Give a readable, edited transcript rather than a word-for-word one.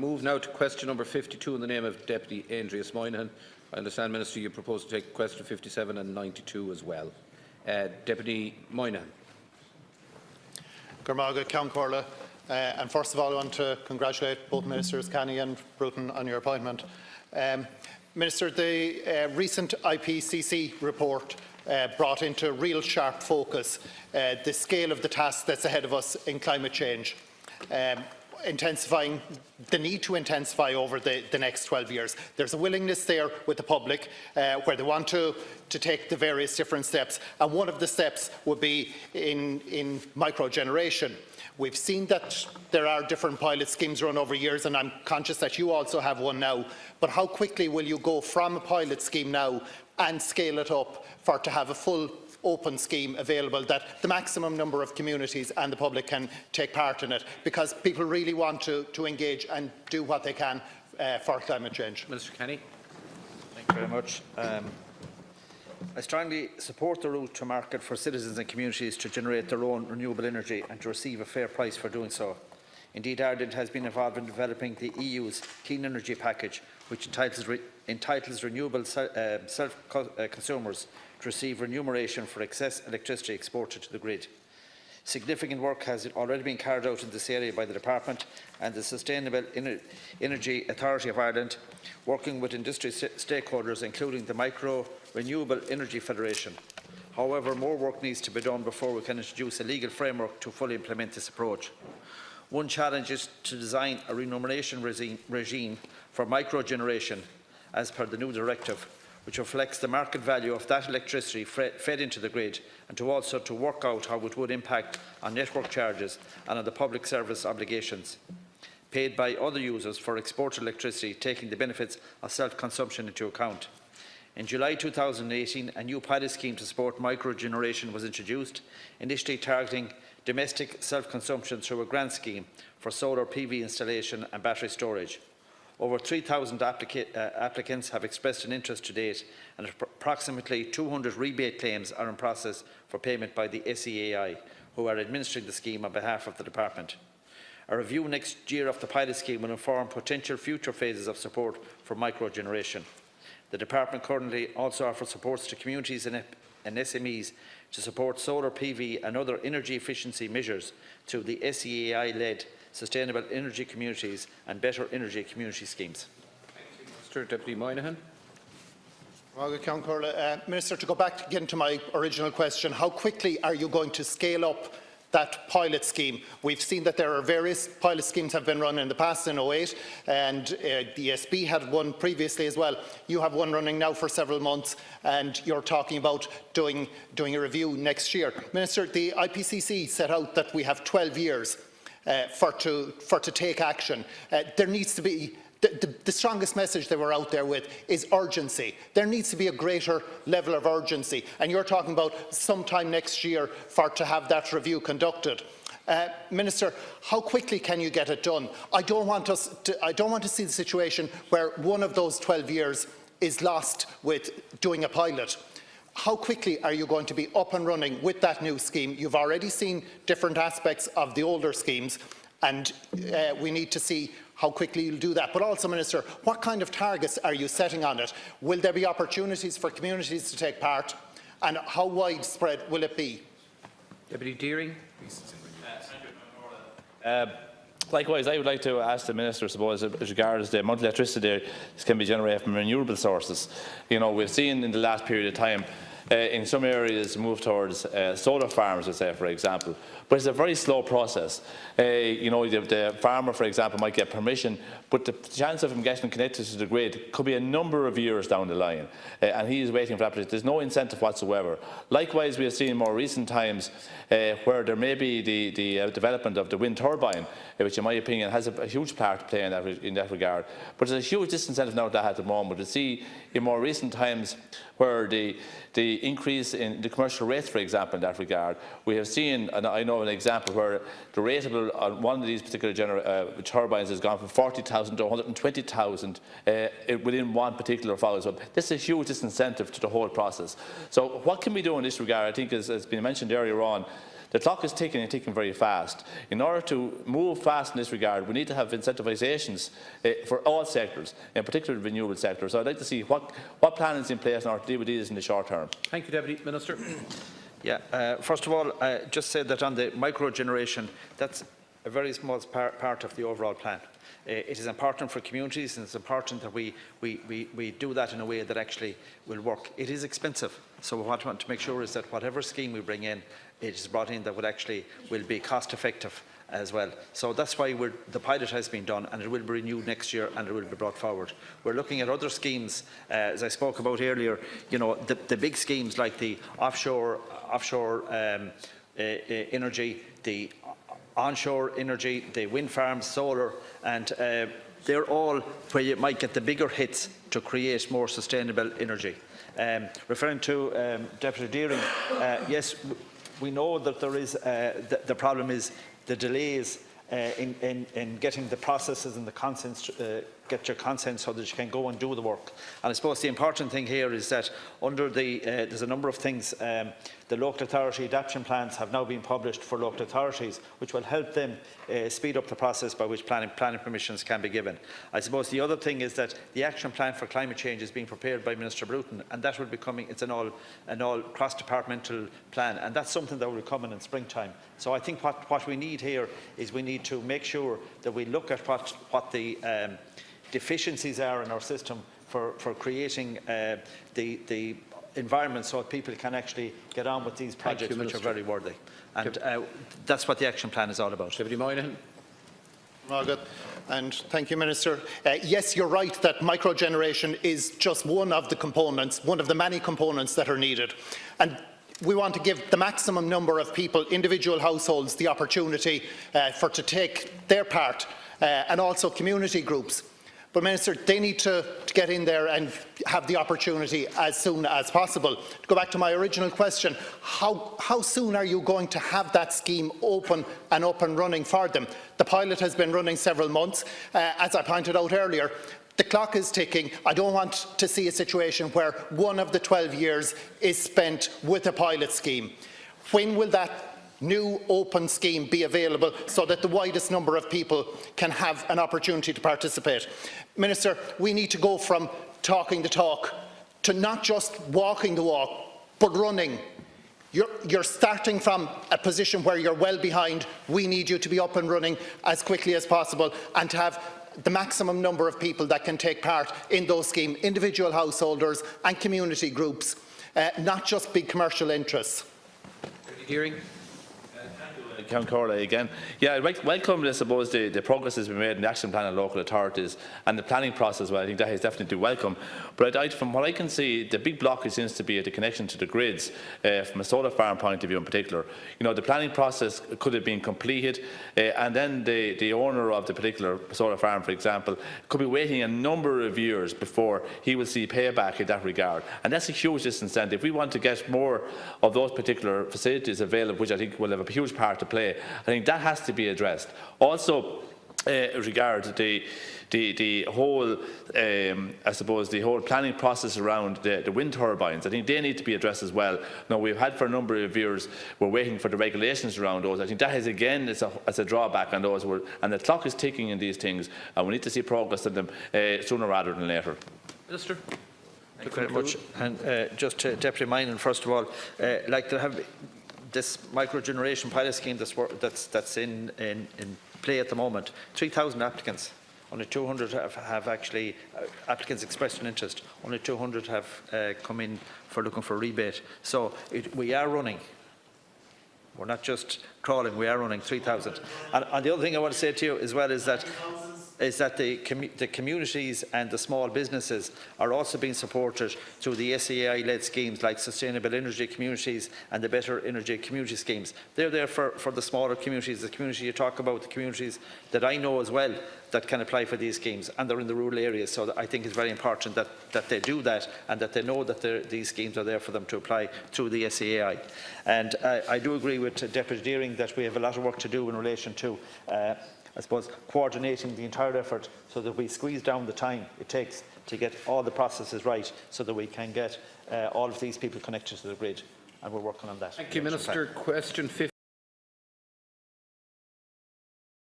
move now to question number 52 in the name of Deputy Aindrias Moynihan. I understand, Minister, you propose to take question 57 and 92 as well. Deputy Moynihan. And first of all, I want to congratulate both Ministers Canney and Bruton on your appointment. Minister, the recent IPCC report brought into real sharp focus the scale of the task that's ahead of us in climate change, intensifying the need to intensify over the next 12 years. There's a willingness there with the public where they want to take the various different steps, and one of the steps would be in micro-generation. We've seen that there are different pilot schemes run over years, and I'm conscious that you also have one now. But how quickly will you go from a pilot scheme now and scale it up for to have a full open scheme available that the maximum number of communities and the public can take part in it? Because people really want to engage and do what they can for climate change. Minister Canney. Thank you very much. I strongly support the route to market for citizens and communities to generate their own renewable energy and to receive a fair price for doing so. Indeed, Ireland has been involved in developing the EU's Clean Energy Package, which entitles renewable consumers to receive remuneration for excess electricity exported to the grid. Significant work has already been carried out in this area by the Department and the Sustainable Energy Authority of Ireland, working with industry stakeholders, including the Micro Renewable Energy Federation. However, more work needs to be done before we can introduce a legal framework to fully implement this approach. One challenge is to design a remuneration regime for micro-generation as per the new directive, which reflects the market value of that electricity fed into the grid, and to work out how it would impact on network charges and on the public service obligations paid by other users for exported electricity, taking the benefits of self-consumption into account. In July 2018, a new pilot scheme to support micro-generation was introduced, initially targeting domestic self-consumption through a grant scheme for solar PV installation and battery storage. Over 3,000 applicants have expressed an interest to date, and approximately 200 rebate claims are in process for payment by the SEAI, who are administering the scheme on behalf of the Department. A review next year of the pilot scheme will inform potential future phases of support for micro-generation. The Department currently also offers supports to communities and SMEs to support solar PV and other energy efficiency measures through the SEAI-led Sustainable Energy Communities and Better Energy Community schemes. Mr. Deputy Moynihan. Minister, to go back again to my original question, how quickly are you going to scale up that pilot scheme? We've seen that there are various pilot schemes have been run in the past in 2008, and the ESB had one previously as well. You have one running now for several months, and you're talking about doing a review next year. Minister, the IPCC set out that we have 12 years for to take action. There needs to be the strongest message they were out there with is urgency. There needs to be a greater level of urgency, and you're talking about sometime next year to have that review conducted. Minister, how quickly can you get it done? I don't want to see the situation where one of those 12 years is lost with doing a pilot. How quickly are you going to be up and running with that new scheme? You've already seen different aspects of the older schemes, and we need to see how quickly you'll do that. But also, Minister, what kind of targets are you setting on it? Will there be opportunities for communities to take part, and how widespread will it be? Deputy Deering. Likewise, I would like to ask the Minister, suppose, as regards the amount of electricity that can be generated from renewable sources. You know, we've seen in the last period of time in some areas move towards solar farms, let's say, for example. But it's a very slow process. You know, the farmer, for example, might get permission, but the chance of him getting connected to the grid could be a number of years down the line, and he is waiting for that. There's no incentive whatsoever. Likewise, we have seen in more recent times where there may be the development of the wind turbine, which in my opinion has a huge part to play in that regard. But there's a huge disincentive now at the moment. To see in more recent times where the increase in the commercial rates, for example, in that regard, we have seen, and I know an example where the rateable on one of these particular turbines has gone from 40,000 to 120,000 within one particular follow. So this is a huge disincentive to the whole process. So what can we do in this regard? I think, as has been mentioned earlier on, The clock is ticking and ticking very fast. In order to move fast in this regard, we need to have incentivisations for all sectors, in particular the renewable sector. So I'd like to see what plan is in place in order to deal with these in the short term. Thank you, Deputy Minister. Yeah, first of all, just say that on the micro-generation, that's a very small part of the overall plan. It is important for communities, and it's important that we do that in a way that actually will work. It is expensive, so what we want to make sure is that whatever scheme we bring in, it is brought in that will be cost effective as well. So that's why the pilot has been done, and it will be renewed next year, and it will be brought forward. We're looking at other schemes, as I spoke about earlier, you know, the big schemes like the offshore energy, the onshore energy, the wind farms, solar, and they're all where you might get the bigger hits to create more sustainable energy. Referring to Deputy Deering, yes, we know that there is the problem is the delays in getting the processes and the consents, get your consent so that you can go and do the work. And I suppose the important thing here is that under there's a number of things. The local authority adaptation plans have now been published for local authorities, which will help them speed up the process by which planning permissions can be given. I suppose the other thing is that the action plan for climate change is being prepared by Minister Bruton, and that will be coming. It's an all cross-departmental plan, and that's something that will be coming in springtime. So I think what we need here is we need to make sure that we look at what the deficiencies are in our system for creating the environment so that people can actually get on with these projects, which are very worthy. And that's what the action plan is all about. Deputy Moynihan. Margaret, and thank you, Minister. Yes, you're right that microgeneration is just one of the components, one of the many components that are needed. And we want to give the maximum number of people, individual households, the opportunity to take their part, and also community groups. But, Minister, they need to get in there and have the opportunity as soon as possible. To go back to my original question, how soon are you going to have that scheme open and up and running for them? The pilot has been running several months. As I pointed out earlier, the clock is ticking. I don't want to see a situation where one of the 12 years is spent with a pilot scheme. When will that new open scheme be available so that the widest number of people can have an opportunity to participate? Minister, we need to go from talking the talk to not just walking the walk, but running. You're starting from a position where you're well behind. We need you to be up and running as quickly as possible and to have the maximum number of people that can take part in those schemes, individual householders and community groups, not just big commercial interests. Hearing. Count Corley again. Yeah, I welcome, I suppose, the progress has been made in the action plan of local authorities and the planning process. Well, I think that is definitely to welcome. But from what I can see, the big block seems to be the connection to the grids, from a solar farm point of view in particular. You know, the planning process could have been completed, and then the owner of the particular solar farm, for example, could be waiting a number of years before he will see payback in that regard. And that's a huge disincentive. If we want to get more of those particular facilities available, which I think will have a huge part to play, I think that has to be addressed. Also, regard the whole, I suppose, the whole planning process around the wind turbines, I think they need to be addressed as well. Now, we've had for a number of years, we're waiting for the regulations around those. I think that is, again, it's a drawback on those, and the clock is ticking in these things, and we need to see progress in them sooner rather than later. Minister. Thank you very much. And just to Deputy Moynihan, first of all, like there have this microgeneration pilot scheme that's in play at the moment, 3,000 applicants. Only 200 have actually applicants expressed an interest. Only 200 have come in for looking for a rebate. So we are running. We're not just crawling. We are running 3,000. And the other thing I want to say to you as well is that the communities and the small businesses are also being supported through the SEI-led schemes like Sustainable Energy Communities and the Better Energy Community schemes. They're there for the smaller communities, the community you talk about, the communities that I know as well that can apply for these schemes, and they're in the rural areas. So I think it's very important that they do that and that they know that these schemes are there for them to apply through the SEI. And I do agree with Deputy Deering that we have a lot of work to do in relation to I suppose, coordinating the entire effort so that we squeeze down the time it takes to get all the processes right so that we can get all of these people connected to the grid, and we're working on that. Thank you, Minister. Question 50.